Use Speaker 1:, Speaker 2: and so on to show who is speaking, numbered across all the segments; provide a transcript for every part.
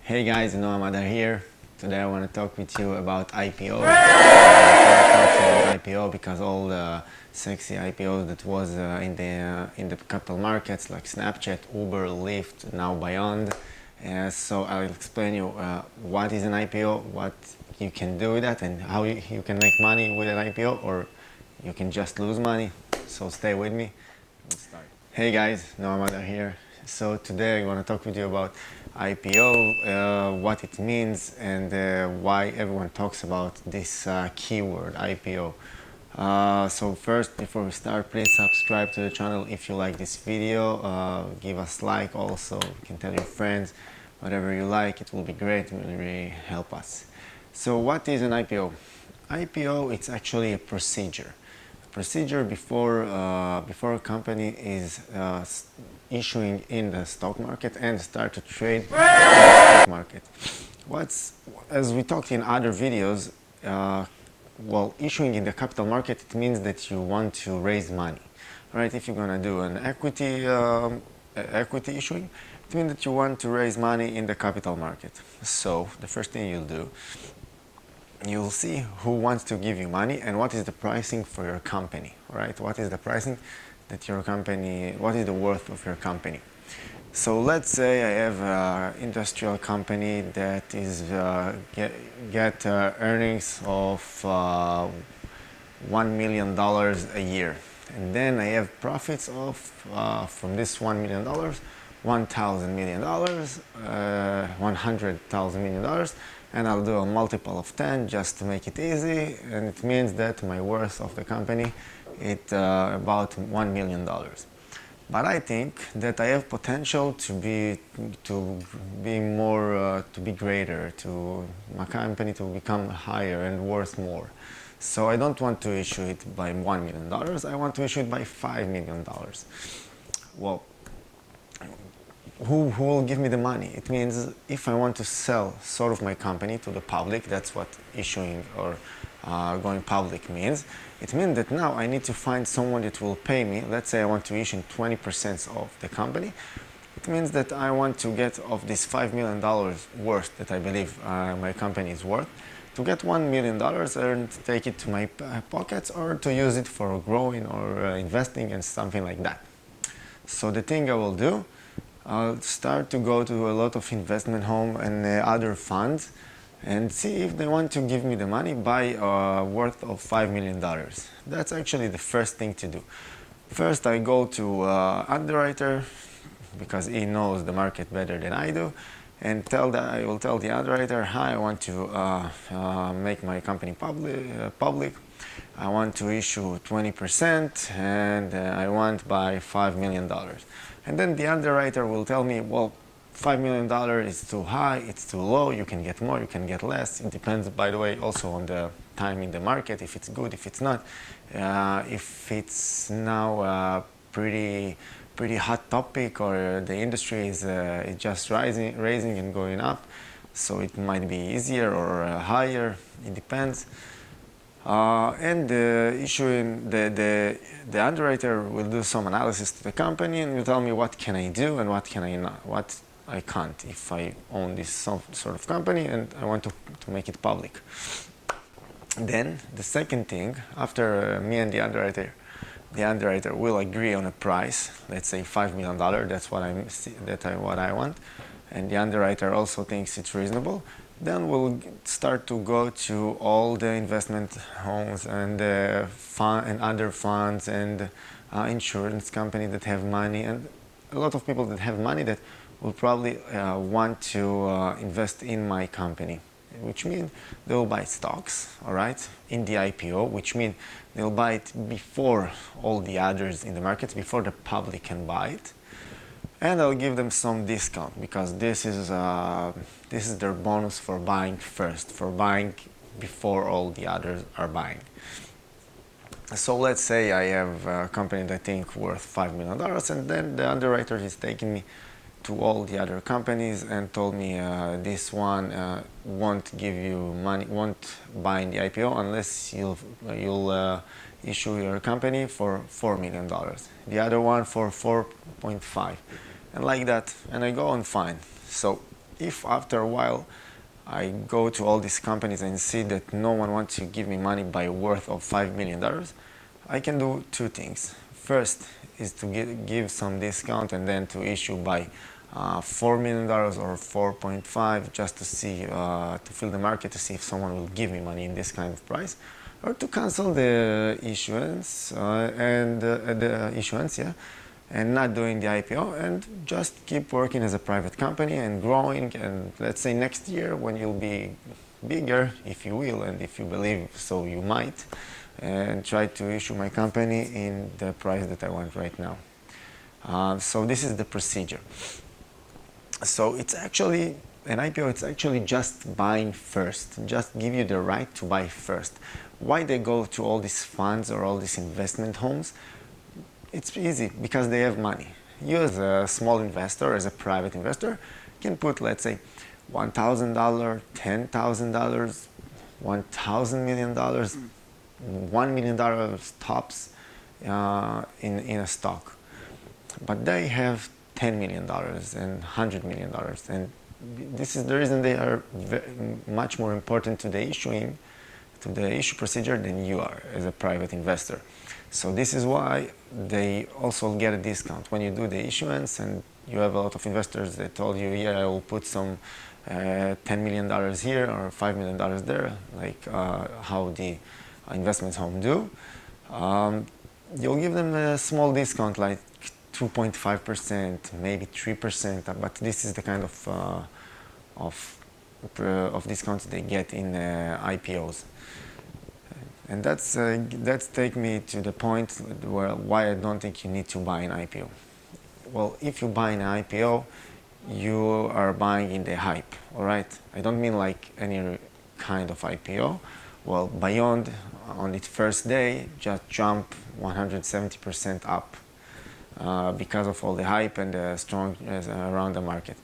Speaker 1: Hey guys, Noamada here. Today I want to talk with you about IPO. IPO because all the sexy IPOs that was in the capital markets like Snapchat, Uber, Lyft, now Beyond. So I'll explain you what is an IPO, what you can do with that, and how you can make money with an IPO, or you can just lose money. So stay with me. Let's start. Hey guys, Noamada here. So today I want to talk with you about IPO, what it means, and why everyone talks about this keyword IPO. So first, before we start, please subscribe to the channel if you like this video. Give us like also. You can tell your friends, whatever you like. It will be great. It will really help us. So what is an IPO? IPO, it's actually a procedure before a company is issuing in the stock market and start to trade in the stock market. As we talked in other videos, issuing in the capital market, it means that you want to raise money, right? If you're gonna do an equity issuing, it means that you want to raise money in the capital market. So the first thing you'll see who wants to give you money and what is the pricing for your company, right? What is the pricing that your company, what is the worth of your company? So let's say I have an industrial company that is get earnings of $1 million a year, and then I have profits of from this $1 million, $1,000 million, $100,000 million, and I'll do a multiple of 10 just to make it easy, and it means that my worth of the company is about $1 million. But I think that I have potential to be greater, to my company to become higher and worth more. So I don't want to issue it by $1 million. I want to issue it by $5 million. Well, who will give me the money? It means if I want to sell sort of my company to the public, that's what issuing or going public means. It means that now I need to find someone that will pay me. Let's say I want to issue 20% of the company. It means that I want to get of this $5 million worth that I believe my company is worth, to get $1 million and take it to my pockets, or to use it for growing or investing and something like that. So the thing I will do, I'll start to go to a lot of investment home and other funds and see if they want to give me the money by worth of $5 million. That's actually the first thing to do. First, I go to underwriter, because he knows the market better than I do, and I will tell the underwriter, hi, I want to make my company public. I want to issue 20% and I want by $5 million. And then the underwriter will tell me, well, $5 million is too high, it's too low, you can get more, you can get less. It depends, by the way, also on the time in the market, if it's good, if it's not. If it's now a pretty hot topic, or the industry is just raising and going up, so it might be easier or higher, it depends. And the underwriter will do some analysis to the company and will tell me what can I do and what I can't if I own this sort of company and I want to make it public. Then the second thing, after me and the underwriter will agree on a price, let's say $5 million, that's what I want, and the underwriter also thinks it's reasonable. Then we'll start to go to all the investment homes and other funds and insurance companies that have money, and a lot of people that have money that will probably want to invest in my company, which means they'll buy stocks, all right, in the IPO, which means they'll buy it before all the others in the market, before the public can buy it. And I'll give them some discount, because this is their bonus for buying first, for buying before all the others are buying. So let's say I have a company that I think worth $5 million, and then the underwriter is taking me to all the other companies and told me this one won't give you money, won't buy in the IPO unless you'll issue your company for $4 million, the other one for 4.5, and like that, and I go and find. So if after a while I go to all these companies and see that no one wants to give me money by worth of $5 million, I can do two things. First is to give some discount and then to issue by $4 million or 4.5 just to see, to fill the market to see if someone will give me money in this kind of price, or to cancel the issuance and not doing the IPO and just keep working as a private company and growing. And let's say next year when you'll be bigger, if you will, and if you believe so you might, and try to issue my company in the price that I want right now. So this is the procedure. So it's actually an IPO, it's actually just buying first, just give you the right to buy first. Why they go to all these funds or all these investment homes? It's easy, because they have money. You as a small investor, as a private investor, can put, let's say, $1,000, $10,000, $1,000 million, $1 million tops in a stock. But they have $10 million and $100 million. And this is the reason they are much more important to the issue procedure than you are as a private investor. So this is why they also get a discount when you do the issuance, and you have a lot of investors that told you, yeah, I will put some $10 million here or $5 million there, like how the investment home do. You'll give them a small discount, like 2.5%, maybe 3%, but this is the kind of discounts they get in IPOs. And that's take me to the point why I don't think you need to buy an IPO. Well, if you buy an IPO, you are buying in the hype, all right? I don't mean like any kind of IPO. Well, Beyond on its first day just jumped 170% up because of all the hype and the strong around the market.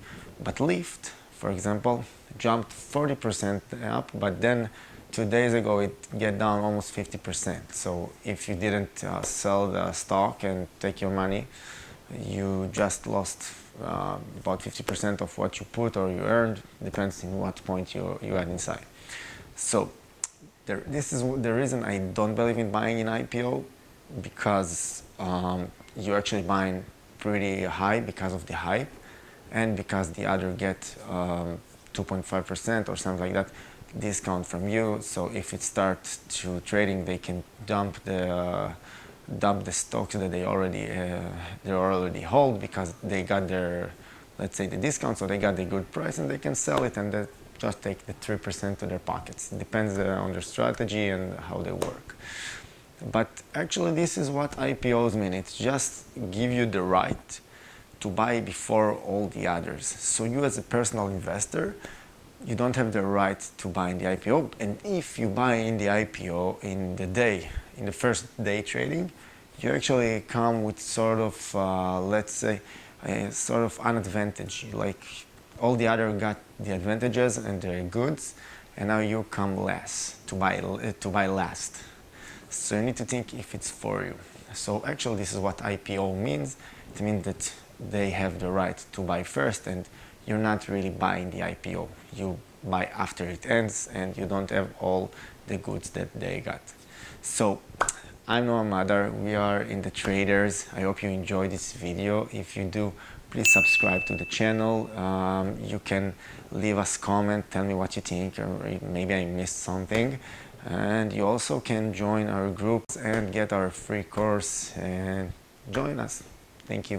Speaker 1: But Lyft, for example, jumped 40% up, but then 2 days ago it get down almost 50%. So if you didn't sell the stock and take your money, you just lost about 50% of what you put or you earned, depends on what point you had inside. So this is the reason I don't believe in buying an IPO, because you're actually buying pretty high because of the hype, and because the other get 2.5% or something like that discount from you. So if it starts to trading, they can dump the stocks that they already hold, because they got their, let's say, the discount, so they got the good price and they can sell it and they just take the 3% to their pockets. It depends on their strategy and how they work. But actually this is what IPOs mean. It's just give you the right to buy before all the others. So you as a personal investor, you don't have the right to buy in the IPO. And if you buy in the IPO in the first day trading, you actually come with sort of, let's say, a sort of an advantage. Like all the other got the advantages and the goods, and now you come last to buy last. So you need to think if it's for you. So actually this is what IPO means. It means that they have the right to buy first, and you're not really buying the IPO. You buy after it ends, and you don't have all the goods that they got. So I'm Noah Madar. We are in the traders. I hope you enjoyed this video. If you do, please subscribe to the channel. You can leave us a comment, tell me what you think, or maybe I missed something. And you also can join our groups and get our free course and join us. Thank you.